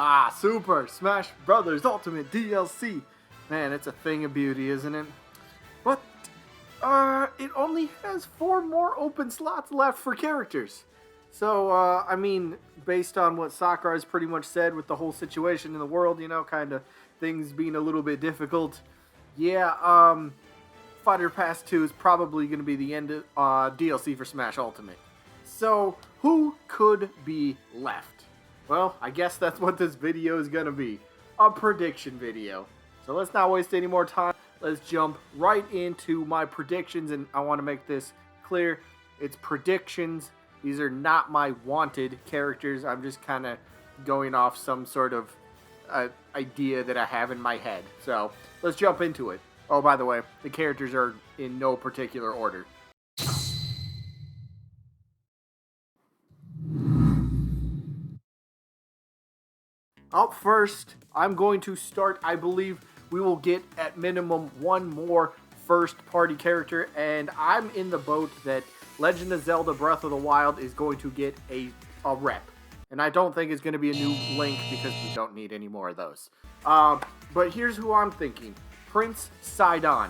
Ah, Super Smash Brothers Ultimate DLC. Man, it's a thing of beauty, isn't it? But, it only has 4 more open slots left for characters. So, I mean, based on what Slackerz pretty much said with the whole situation in the world, kind of things being a little bit difficult, yeah, Fighter Pass 2 is probably going to be the end of DLC for Smash Ultimate. So, who could be left? Well, I guess that's what this video is going to be. A prediction video. So let's not waste any more time. Let's jump right into my predictions, and I want to make this clear. It's predictions. These are not my wanted characters. I'm just kind of going off some sort of idea that I have in my head. So let's jump into it. Oh, by the way, the characters are in no particular order. Up first, I'm going to start, I believe we will get at minimum one more first-party character, and I'm in the boat that Legend of Zelda Breath of the Wild is going to get a rep. And I don't think it's going to be a new Link because we don't need any more of those. But here's who I'm thinking. Prince Sidon.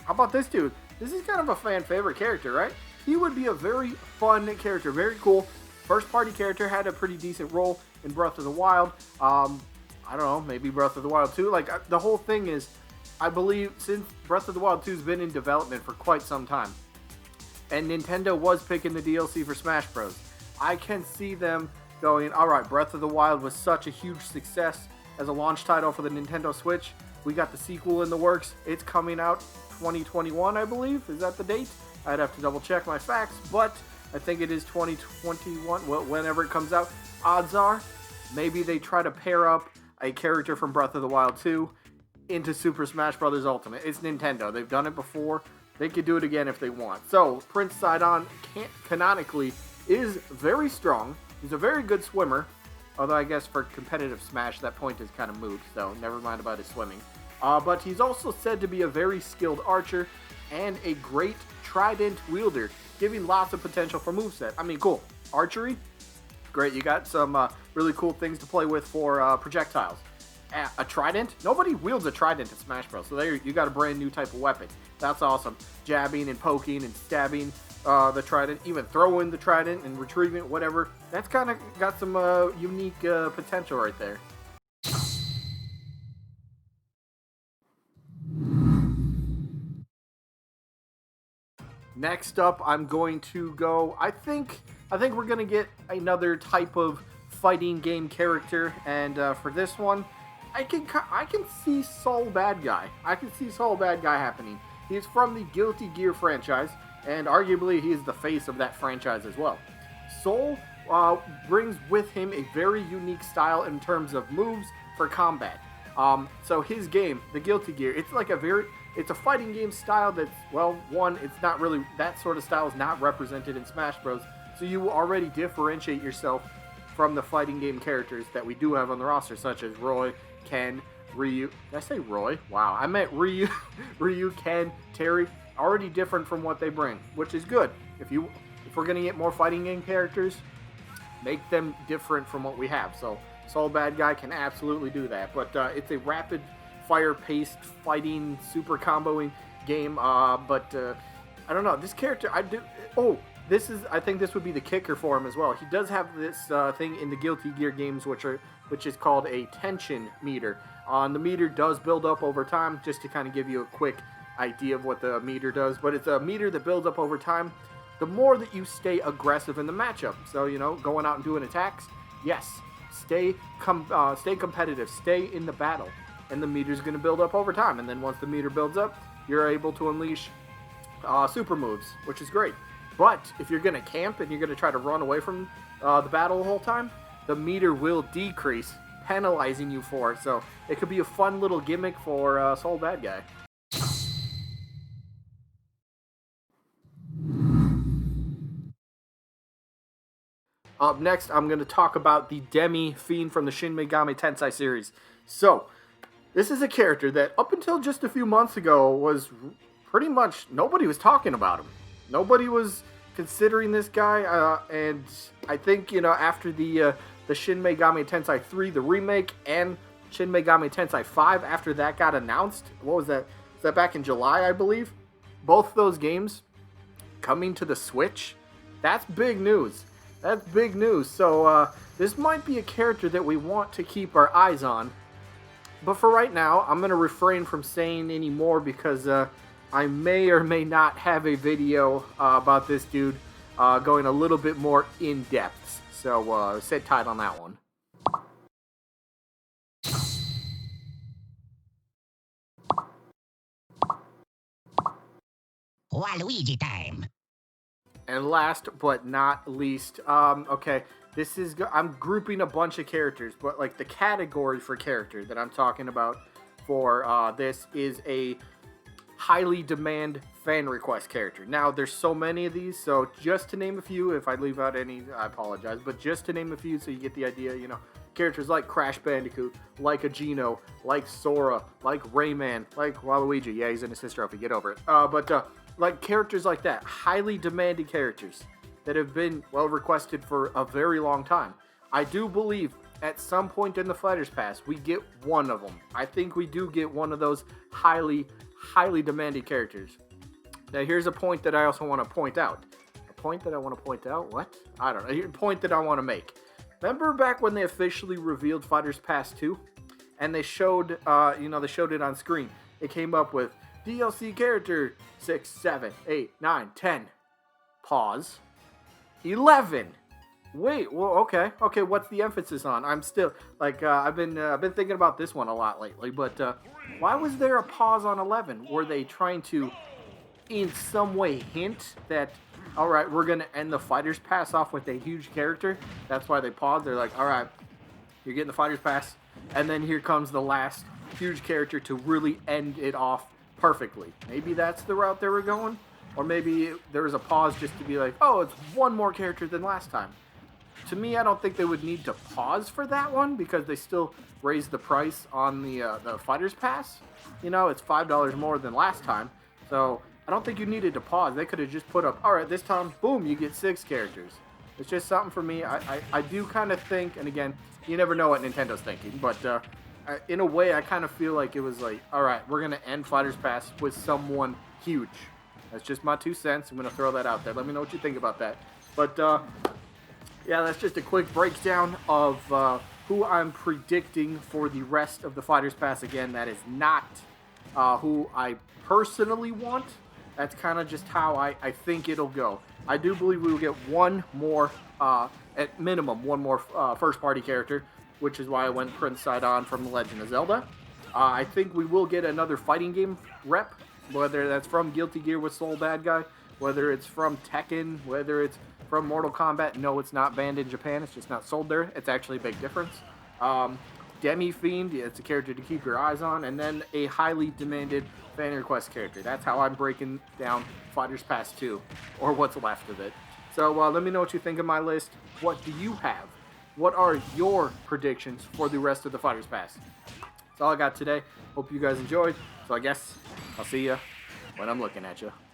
How about this dude? This is kind of a fan favorite character, right? He would be a very fun character, very cool. First party character, had a pretty decent role in Breath of the Wild. I don't know, maybe Breath of the Wild 2. Like, the whole thing is, I believe, since Breath of the Wild 2 has been in development for quite some time, and Nintendo was picking the DLC for Smash Bros., I can see them going, alright, Breath of the Wild was such a huge success as a launch title for the Nintendo Switch. We got the sequel in the works. It's coming out 2021, I believe. Is that the date? I'd have to double check my facts, but I think it is 2021, well, whenever it comes out. Odds are, maybe they try to pair up a character from Breath of the Wild 2 into Super Smash Bros. Ultimate. It's Nintendo. They've done it before. They could do it again if they want. So, Prince Sidon, canonically, is very strong. He's a very good swimmer. Although, I guess for competitive Smash, that point is kind of moot. So, never mind about his swimming. But he's also said to be a very skilled archer and a great trident wielder, giving lots of potential for moveset. I mean, cool. Archery, great. You got some really cool things to play with for projectiles. A trident? Nobody wields a trident in Smash Bros. So there you got a brand new type of weapon. That's awesome. Jabbing and poking and stabbing the trident, even throwing the trident and retrieving it, whatever. That's kind of got some unique potential right there. Next up, I'm going to go, I think we're going to get another type of fighting game character, and for this one, I can see Soul Bad Guy. I can see Soul Bad Guy happening. He's from the Guilty Gear franchise, and arguably he is the face of that franchise as well. Soul brings with him a very unique style in terms of moves for combat. So his game, the Guilty Gear, it's a fighting game style that's, well, one, it's not really, that sort of style is not represented in Smash Bros. So you already differentiate yourself from the fighting game characters that we do have on the roster, such as Roy, Ken, Ryu. Did I say Roy? Wow, I meant Ryu, Ken, Terry. Already different from what they bring, which is good. If we're gonna get more fighting game characters, make them different from what we have. So Soul Bad Guy can absolutely do that. But it's a rapid fire-paced fighting, super comboing game. But I don't know. This character, I think this would be the kicker for him as well. He does have this thing in the Guilty Gear games, which is called a tension meter. The meter does build up over time, just to kind of give you a quick idea of what the meter does. But it's a meter that builds up over time. The more that you stay aggressive in the matchup, so going out and doing attacks, yes, stay competitive, stay in the battle. And the meter's going to build up over time. And then once the meter builds up, you're able to unleash super moves, which is great. But if you're going to camp and you're going to try to run away from the battle the whole time, the meter will decrease, penalizing you for it. So it could be a fun little gimmick for Soul Bad Guy. Up next, I'm going to talk about the Demi Fiend from the Shin Megami Tensei series. So, this is a character that up until just a few months ago was pretty much, nobody was talking about him. Nobody was considering this guy, and I think, after the the Shin Megami Tensei 3, the remake, and Shin Megami Tensei 5 after that got announced. What was that? Was that back in July, I believe? Both those games coming to the Switch. That's big news. That's big news. So this might be a character that we want to keep our eyes on. But for right now, I'm going to refrain from saying any more because I may or may not have a video about this dude going a little bit more in depth. So sit tight on that one. Waluigi time. And last but not least, okay, this is, I'm grouping a bunch of characters, but like the category for character that I'm talking about for this is a highly demand fan request character. Now, there's so many of these, so just to name a few, if I leave out any, I apologize, but just to name a few so you get the idea, you know, characters like Crash Bandicoot, like Agino, like Sora, like Rayman, like Waluigi. Yeah, he's in his sister trophy, get over it. Like characters like that, highly demanded characters that have been well requested for a very long time. I do believe at some point in the Fighters Pass we get one of them. I think we do get one of those highly demanded characters. Now here's a point that I also want to point out. A point that I want to point out? What? I don't know. A point that I want to make. Remember back when they officially revealed Fighters Pass 2? And they showed, they showed it on screen. It came up with DLC character 6, 7, 8, 9, 10. Pause. 11. Wait, well, okay, what's the emphasis on? I'm still, like, I've been thinking about this one a lot lately, but why was there a pause on 11? Were they trying to, in some way, hint that, all right, we're going to end the Fighters Pass off with a huge character? That's why they paused. They're like, all right, you're getting the Fighters Pass, and then here comes the last huge character to really end it off perfectly. Maybe that's the route they were going, or maybe there was a pause just to be like, oh, it's one more character than last time. To me, I don't think they would need to pause for that one because they still raised the price on the Fighters Pass. You know, it's $5 more than last time, so I don't think you needed to pause. They could have just put up, all right, this time, boom, you get 6 characters. It's just something for me. I do kind of think, and again, you never know what Nintendo's thinking, but in a way, I kind of feel like it was like, all right, we're going to end Fighters Pass with someone huge. That's just my 2 cents. I'm going to throw that out there. Let me know what you think about that. But, yeah, that's just a quick breakdown of who I'm predicting for the rest of the Fighters Pass. Again, that is not who I personally want. That's kind of just how I think it'll go. I do believe we will get one more, at minimum, one more first-party character, which is why I went Prince Sidon from The Legend of Zelda. I think we will get another fighting game rep, whether that's from Guilty Gear with Soul Bad Guy, whether it's from Tekken, whether it's from Mortal Kombat. No, it's not banned in Japan. It's just not sold there. It's actually a big difference. Demi Fiend, it's a character to keep your eyes on. And then a highly demanded fan request character. That's how I'm breaking down Fighters Pass 2, or what's left of it. So let me know what you think of my list. What do you have? What are your predictions for the rest of the Fighters Pass? That's all I got today. Hope you guys enjoyed. So I guess I'll see you when I'm looking at you.